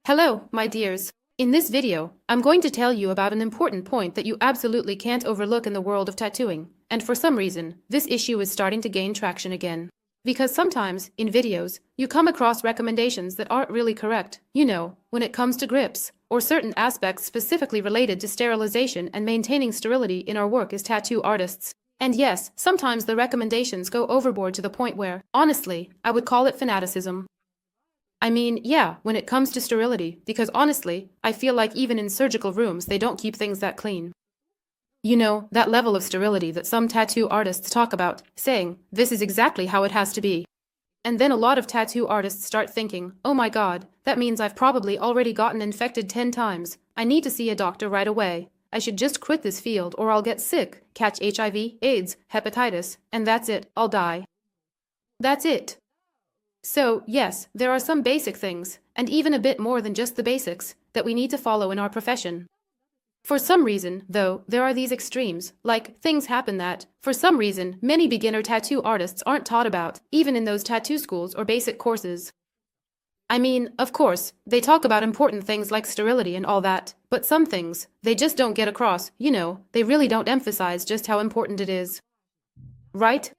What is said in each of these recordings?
Hello, my dears. In this video, I'm going to tell you about an important point that you absolutely can't overlook in the world of tattooing, and for some reason, this issue is starting to gain traction again. Because sometimes, in videos, you come across recommendations that aren't really correct, when it comes to grips, or certain aspects specifically related to sterilization and maintaining sterility in our work as tattoo artists. And yes, sometimes the recommendations go overboard to the point where, honestly, I would call it fanaticism. I mean, yeah, when it comes to sterility, because honestly, I feel like even in surgical rooms they don't keep things that clean. That level of sterility that some tattoo artists talk about, saying, this is exactly how it has to be. And then a lot of tattoo artists start thinking, oh my god, that means I've probably already gotten infected 10 times. I need to see a doctor right away. I should just quit this field or I'll get sick, catch HIV, AIDS, hepatitis, and that's it, I'll die. That's it. So, yes, there are some basic things, and even a bit more than just the basics, that we need to follow in our profession. For some reason, though, there are these extremes, like things happen that, for some reason, many beginner tattoo artists aren't taught about, even in those tattoo schools or basic courses. I mean, of course, they talk about important things like sterility and all that, but some things, they just don't get across, they really don't emphasize just how important it is. Right?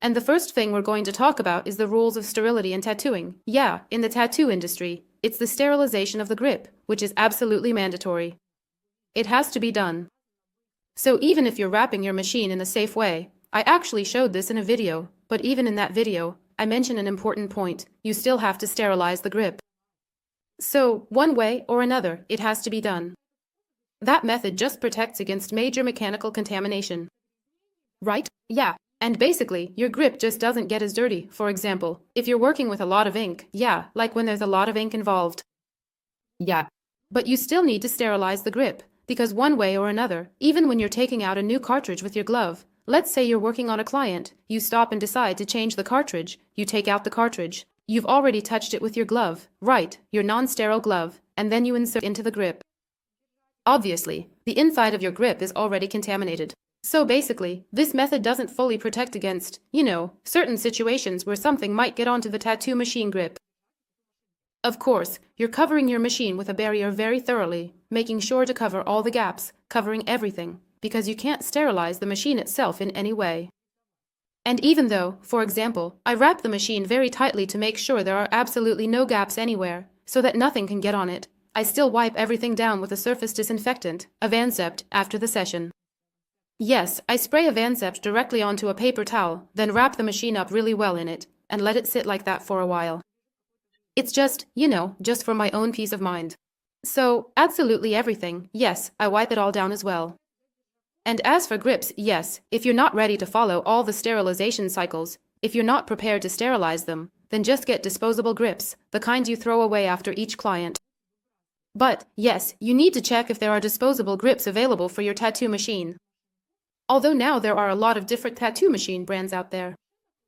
And the first thing we're going to talk about is the rules of sterility in tattooing. Yeah, in the tattoo industry, it's the sterilization of the grip, which is absolutely mandatory. It has to be done. So even if you're wrapping your machine in a safe way, I actually showed this in a video, but even in that video, I mention an important point. You still have to sterilize the grip. So, one way or another, it has to be done. That method just protects against major mechanical contamination. Right? Yeah. And basically, your grip just doesn't get as dirty. For example, if you're working with a lot of ink, yeah, like when there's a lot of ink involved. Yeah. But you still need to sterilize the grip, because one way or another, even when you're taking out a new cartridge with your glove, let's say you're working on a client, you stop and decide to change the cartridge, you take out the cartridge, you've already touched it with your glove, right, your non-sterile glove, and then you insert into the grip. Obviously, the inside of your grip is already contaminated. So basically, this method doesn't fully protect against, certain situations where something might get onto the tattoo machine grip. Of course, you're covering your machine with a barrier very thoroughly, making sure to cover all the gaps, covering everything, because you can't sterilize the machine itself in any way. And even though, for example, I wrap the machine very tightly to make sure there are absolutely no gaps anywhere, so that nothing can get on it, I still wipe everything down with a surface disinfectant, a Vansept, after the session. Yes, I spray a Vansept directly onto a paper towel, then wrap the machine up really well in it, and let it sit like that for a while. It's just, just for my own peace of mind. So, absolutely everything, yes, I wipe it all down as well. And as for grips, yes, if you're not ready to follow all the sterilization cycles, if you're not prepared to sterilize them, then just get disposable grips, the kind you throw away after each client. But, yes, you need to check if there are disposable grips available for your tattoo machine. Although now there are a lot of different tattoo machine brands out there.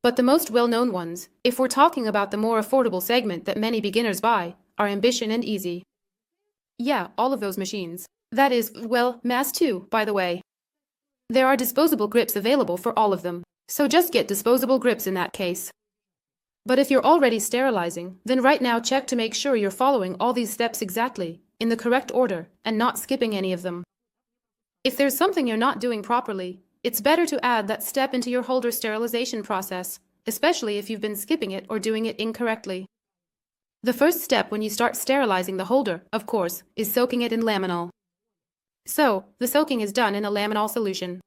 But the most well-known ones, if we're talking about the more affordable segment that many beginners buy, are Ambition and Easy. Yeah, all of those machines. That is, well, Mass too, by the way. There are disposable grips available for all of them, so just get disposable grips in that case. But if you're already sterilizing, then right now check to make sure you're following all these steps exactly, in the correct order, and not skipping any of them. If there's something you're not doing properly, it's better to add that step into your holder sterilization process, especially if you've been skipping it or doing it incorrectly. The first step when you start sterilizing the holder, of course, is soaking it in laminol. So, the soaking is done in a laminol solution.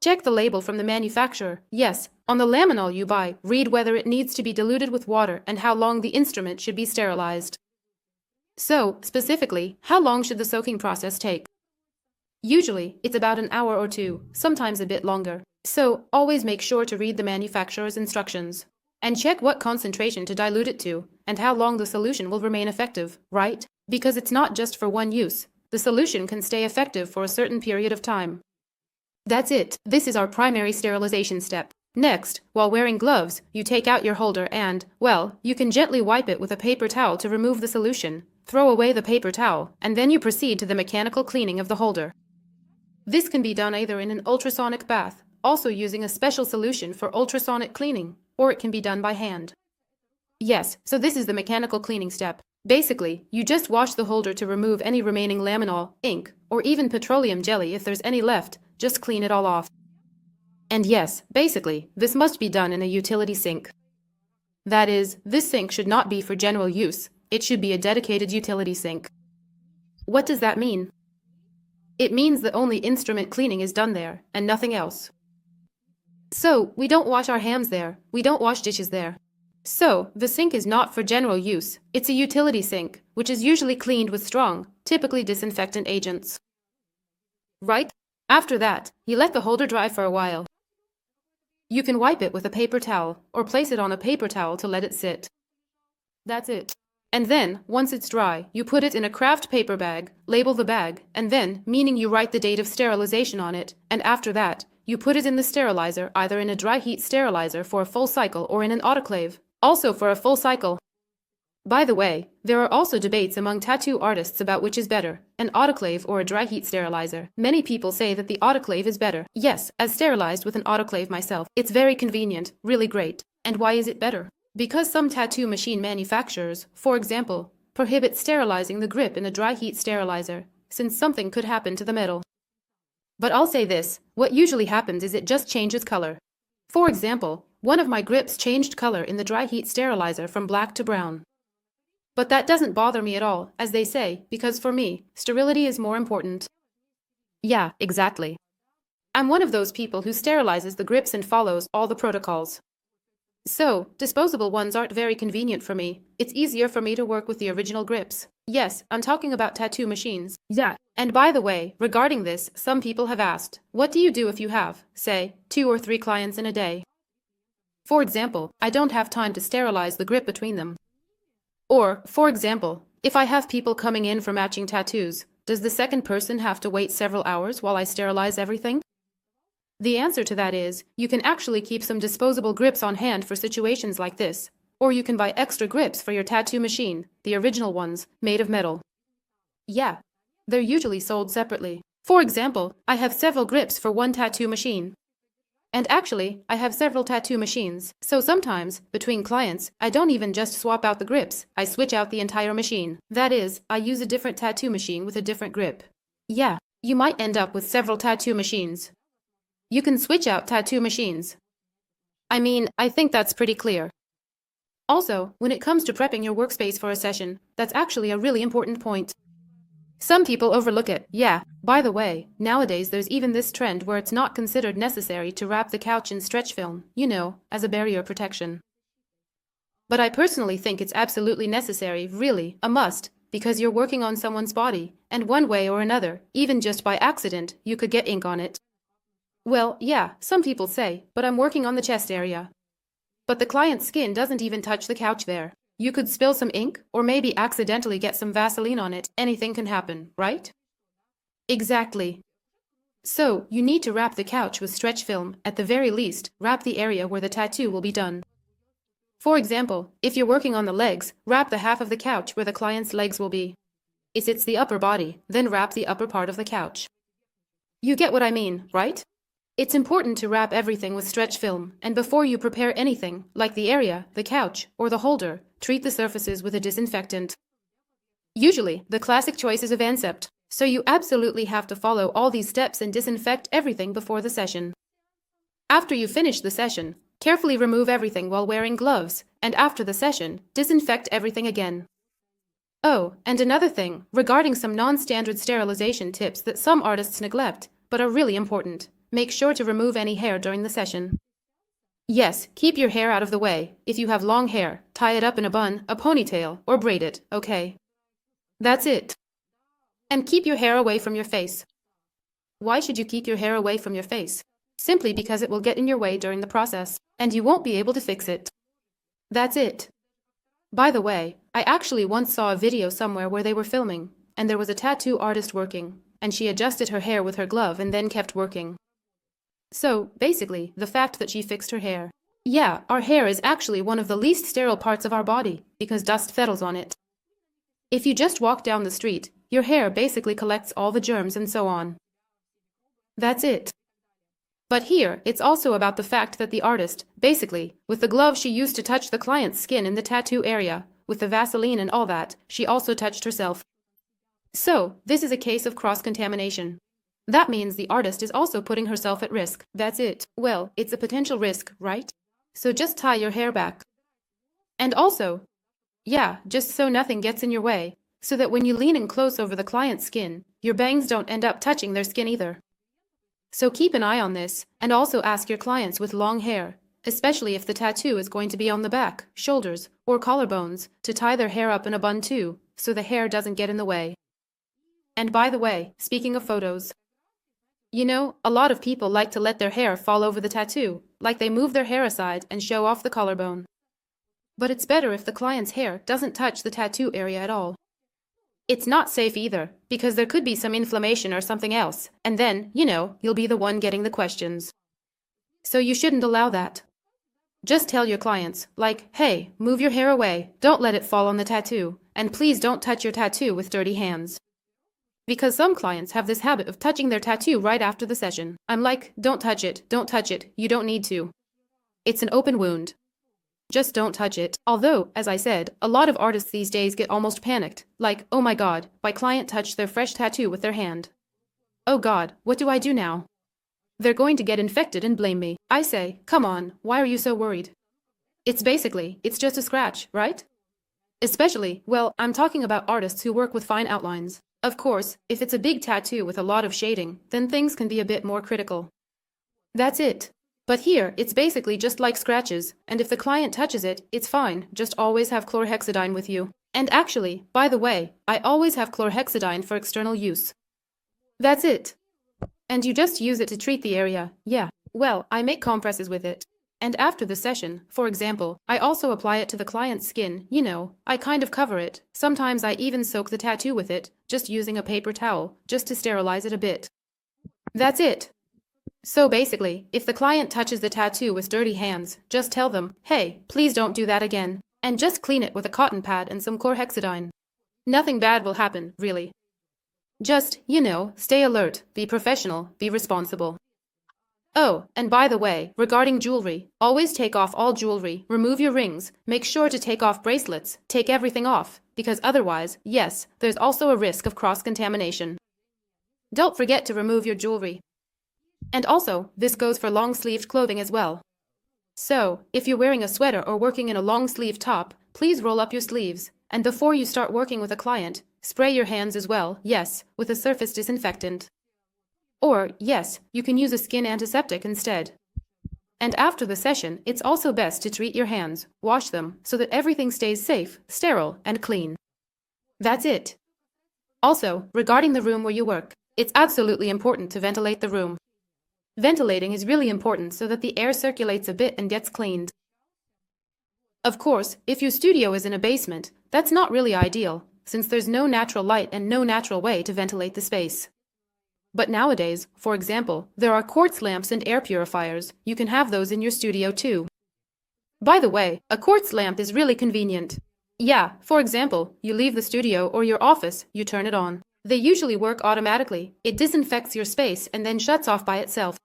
Check the label from the manufacturer. Yes, on the laminol you buy, read whether it needs to be diluted with water and how long the instrument should be sterilized. So, specifically, how long should the soaking process take? Usually, it's about an hour or two, sometimes a bit longer. So, always make sure to read the manufacturer's instructions. And check what concentration to dilute it to, and how long the solution will remain effective, right? Because it's not just for one use. The solution can stay effective for a certain period of time. That's it. This is our primary sterilization step. Next, while wearing gloves, you take out your holder and, well, you can gently wipe it with a paper towel to remove the solution. Throw away the paper towel, and then you proceed to the mechanical cleaning of the holder. This can be done either in an ultrasonic bath, also using a special solution for ultrasonic cleaning, or it can be done by hand. Yes, so this is the mechanical cleaning step. Basically, you just wash the holder to remove any remaining laminol, ink, or even petroleum jelly if there's any left, just clean it all off. And yes, basically, this must be done in a utility sink. That is, this sink should not be for general use, it should be a dedicated utility sink. What does that mean? It means that only instrument cleaning is done there, and nothing else. So, we don't wash our hands there, we don't wash dishes there. So, the sink is not for general use, it's a utility sink, which is usually cleaned with strong, typically disinfectant agents. Right? After that, you let the holder dry for a while. You can wipe it with a paper towel, or place it on a paper towel to let it sit. That's it. And then, once it's dry, you put it in a craft paper bag, label the bag, and then, meaning you write the date of sterilization on it, and after that, you put it in the sterilizer, either in a dry heat sterilizer for a full cycle or in an autoclave, also for a full cycle. By the way, there are also debates among tattoo artists about which is better, an autoclave or a dry heat sterilizer. Many people say that the autoclave is better. Yes, as sterilized with an autoclave myself, it's very convenient, really great. And why is it better? Because some tattoo machine manufacturers, for example, prohibit sterilizing the grip in a dry heat sterilizer, since something could happen to the metal. But I'll say this, what usually happens is it just changes color. For example, one of my grips changed color in the dry heat sterilizer from black to brown. But that doesn't bother me at all, as they say, because for me, sterility is more important. Yeah, exactly. I'm one of those people who sterilizes the grips and follows all the protocols. So, disposable ones aren't very convenient for me. It's easier for me to work with the original grips. Yes, I'm talking about tattoo machines. Yeah. And by the way, regarding this, some people have asked, what do you do if you have, say, 2 or 3 clients in a day? For example, I don't have time to sterilize the grip between them. Or, for example, if I have people coming in for matching tattoos, does the second person have to wait several hours while I sterilize everything? The answer to that is, you can actually keep some disposable grips on hand for situations like this, or you can buy extra grips for your tattoo machine, the original ones, made of metal. Yeah, they're usually sold separately. For example, I have several grips for one tattoo machine. And actually, I have several tattoo machines, so sometimes, between clients, I don't even just swap out the grips, I switch out the entire machine. That is, I use a different tattoo machine with a different grip. Yeah, you might end up with several tattoo machines. You can switch out tattoo machines. I mean, I think that's pretty clear. Also, when it comes to prepping your workspace for a session, that's actually a really important point. Some people overlook it. Yeah, by the way, nowadays there's even this trend where it's not considered necessary to wrap the couch in stretch film, you know, as a barrier protection. But I personally think it's absolutely necessary, really, a must, because you're working on someone's body, and one way or another, even just by accident, you could get ink on it. Well, yeah, some people say, but I'm working on the chest area. But the client's skin doesn't even touch the couch there. You could spill some ink, or maybe accidentally get some Vaseline on it. Anything can happen, right? Exactly. So, you need to wrap the couch with stretch film, at the very least, wrap the area where the tattoo will be done. For example, if you're working on the legs, wrap the half of the couch where the client's legs will be. If it's the upper body, then wrap the upper part of the couch. You get what I mean, right? It's important to wrap everything with stretch film, and before you prepare anything, like the area, the couch, or the holder, treat the surfaces with a disinfectant. Usually, the classic choice is a Vancept, so you absolutely have to follow all these steps and disinfect everything before the session. After you finish the session, carefully remove everything while wearing gloves, and after the session, disinfect everything again. Oh, and another thing, regarding some non-standard sterilization tips that some artists neglect, but are really important. Make sure to remove any hair during the session. Yes, keep your hair out of the way. If you have long hair, tie it up in a bun, a ponytail, or braid it, okay? That's it. And keep your hair away from your face. Why should you keep your hair away from your face? Simply because it will get in your way during the process, and you won't be able to fix it. That's it. By the way, I actually once saw a video somewhere where they were filming, and there was a tattoo artist working, and she adjusted her hair with her glove and then kept working. So, basically, the fact that she fixed her hair. Yeah, our hair is actually one of the least sterile parts of our body, because dust settles on it. If you just walk down the street, your hair basically collects all the germs and so on. That's it. But here, it's also about the fact that the artist, basically, with the glove she used to touch the client's skin in the tattoo area, with the Vaseline and all that, she also touched herself. So, this is a case of cross-contamination. That means the artist is also putting herself at risk. That's it. Well, it's a potential risk, right? So just tie your hair back. And also, yeah, just so nothing gets in your way, so that when you lean in close over the client's skin, your bangs don't end up touching their skin either. So keep an eye on this, and also ask your clients with long hair, especially if the tattoo is going to be on the back, shoulders, or collarbones, to tie their hair up in a bun too, so the hair doesn't get in the way. And by the way, speaking of photos, you know, a lot of people like to let their hair fall over the tattoo, like they move their hair aside and show off the collarbone. But it's better if the client's hair doesn't touch the tattoo area at all. It's not safe either, because there could be some inflammation or something else, and then, you know, you'll be the one getting the questions. So you shouldn't allow that. Just tell your clients, like, hey, move your hair away, don't let it fall on the tattoo, and please don't touch your tattoo with dirty hands. Because some clients have this habit of touching their tattoo right after the session. I'm like, don't touch it, you don't need to. It's an open wound. Just don't touch it. Although, as I said, a lot of artists these days get almost panicked, like, oh my god, my client touched their fresh tattoo with their hand. Oh god, what do I do now? They're going to get infected and blame me. I say, come on, why are you so worried? It's just a scratch, right? Especially, well, I'm talking about artists who work with fine outlines. Of course, if it's a big tattoo with a lot of shading, then things can be a bit more critical. That's it. But here, it's basically just like scratches, and if the client touches it, it's fine, just always have chlorhexidine with you. And actually, by the way, I always have chlorhexidine for external use. That's it. And you just use it to treat the area, yeah. Well, I make compresses with it. And after the session, for example, I also apply it to the client's skin, you know, I kind of cover it. Sometimes I even soak the tattoo with it, just using a paper towel, just to sterilize it a bit. That's it. So basically, if the client touches the tattoo with dirty hands, just tell them, hey, please don't do that again, and just clean it with a cotton pad and some chlorhexidine. Nothing bad will happen, really. Just, you know, stay alert, be professional, be responsible. Oh, and by the way, regarding jewelry, always take off all jewelry, remove your rings, make sure to take off bracelets, take everything off, because otherwise, yes, there's also a risk of cross-contamination. Don't forget to remove your jewelry. And also, this goes for long-sleeved clothing as well. So, if you're wearing a sweater or working in a long-sleeve top, please roll up your sleeves, and before you start working with a client, spray your hands as well, yes, with a surface disinfectant. Or, yes, you can use a skin antiseptic instead. And after the session, it's also best to treat your hands, wash them, so that everything stays safe, sterile, and clean. That's it. Also, regarding the room where you work, it's absolutely important to ventilate the room. Ventilating is really important so that the air circulates a bit and gets cleaned. Of course, if your studio is in a basement, that's not really ideal, since there's no natural light and no natural way to ventilate the space. But nowadays, for example, there are quartz lamps and air purifiers. You can have those in your studio too. By the way, a quartz lamp is really convenient. Yeah, for example, you leave the studio or your office, you turn it on. They usually work automatically. It disinfects your space and then shuts off by itself.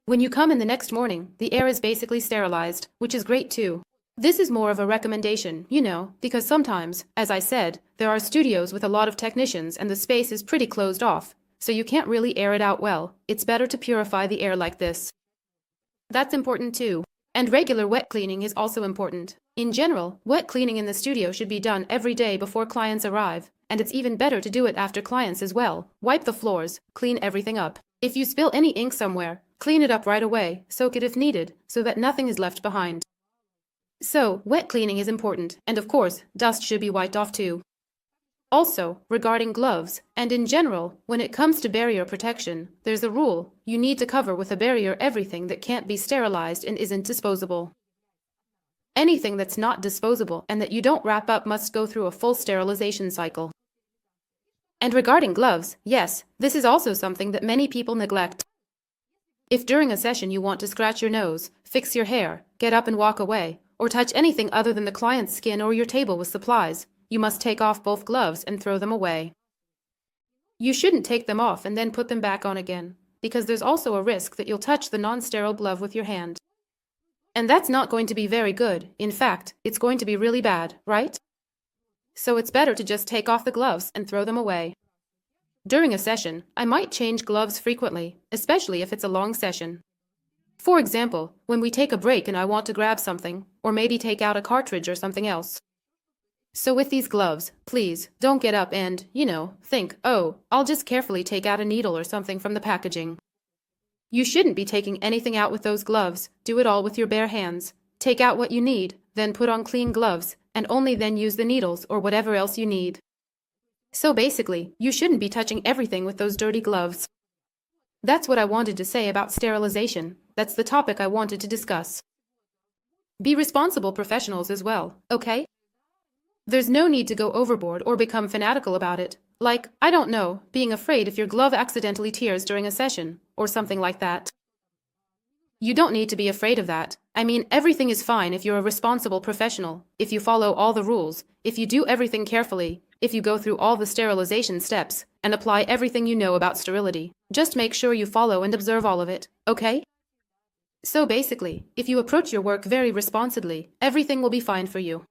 When you come in the next morning, the air is basically sterilized, which is great too. This is more of a recommendation, you know, because sometimes, as I said, there are studios with a lot of technicians and the space is pretty closed off. So you can't really air it out well. It's better to purify the air like this. That's important too. And regular wet cleaning is also important. In general, wet cleaning in the studio should be done every day before clients arrive, and it's even better to do it after clients as well. Wipe the floors, clean everything up. If you spill any ink somewhere, clean it up right away, soak it if needed, so that nothing is left behind. So, wet cleaning is important, and of course, dust should be wiped off too. Also, regarding gloves, and in general, when it comes to barrier protection, there's a rule: you need to cover with a barrier everything that can't be sterilized and isn't disposable. Anything that's not disposable and that you don't wrap up must go through a full sterilization cycle. And regarding gloves, yes, this is also something that many people neglect. If during a session you want to scratch your nose, fix your hair, get up and walk away, or touch anything other than the client's skin or your table with supplies, you must take off both gloves and throw them away. You shouldn't take them off and then put them back on again. because there's also a risk that you'll touch the non-sterile glove with your hand. And that's not going to be very good. In fact, it's going to be really bad, right? So it's better to just take off the gloves and throw them away. During a session, I might change gloves frequently, especially if it's a long session. For example, when we take a break and I want to grab something, or maybe take out a cartridge or something else. So with these gloves, please, don't get up and, think, oh, I'll just carefully take out a needle or something from the packaging. You shouldn't be taking anything out with those gloves. Do it all with your bare hands. Take out what you need, then put on clean gloves, and only then use the needles or whatever else you need. So basically, you shouldn't be touching everything with those dirty gloves. That's what I wanted to say about sterilization. That's the topic I wanted to discuss. Be responsible professionals as well, okay? There's no need to go overboard or become fanatical about it. Like, I don't know, being afraid if your glove accidentally tears during a session, or something like that. You don't need to be afraid of that. I mean, everything is fine if you're a responsible professional, if you follow all the rules, if you do everything carefully, if you go through all the sterilization steps, and apply everything you know about sterility. Just make sure you follow and observe all of it, okay? So basically, if you approach your work very responsibly, everything will be fine for you.